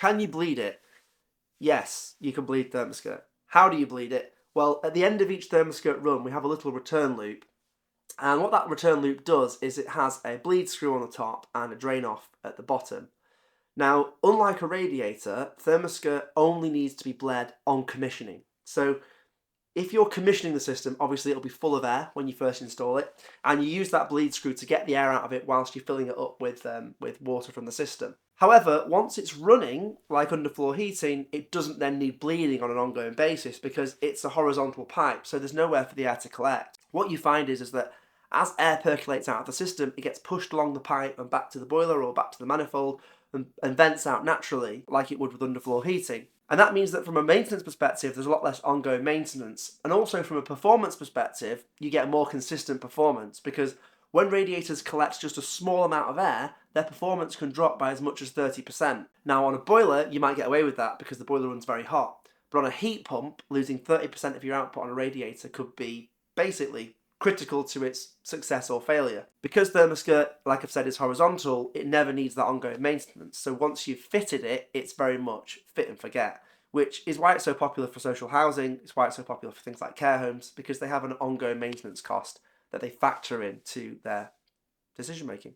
Can you bleed it? Yes, you can bleed ThermaSkirt. How do you bleed it? Well, at the end of each ThermaSkirt run, we have a little return loop. And what that return loop does is it has a bleed screw on the top and a drain off at the bottom. Now, unlike a radiator, ThermaSkirt only needs to be bled on commissioning. So if you're commissioning the system, obviously it'll be full of air when you first install it, and you use that bleed screw to get the air out of it whilst you're filling it up with water from the system. However, once it's running, like underfloor heating, it doesn't then need bleeding on an ongoing basis because it's a horizontal pipe, so there's nowhere for the air to collect. What you find is that as air percolates out of the system, it gets pushed along the pipe and back to the boiler or back to the manifold and vents out naturally, like it would with underfloor heating. And that means that from a maintenance perspective, there's a lot less ongoing maintenance. And also from a performance perspective, you get more consistent performance because when radiators collect just a small amount of air, their performance can drop by as much as 30%. Now on a boiler, you might get away with that because the boiler runs very hot. But on a heat pump, losing 30% of your output on a radiator could be basically critical to its success or failure. Because ThermaSkirt, like I've said, is horizontal, it never needs that ongoing maintenance. So once you've fitted it, it's very much fit and forget, which is why it's so popular for social housing. It's why it's so popular for things like care homes, because they have an ongoing maintenance cost that they factor into their decision making.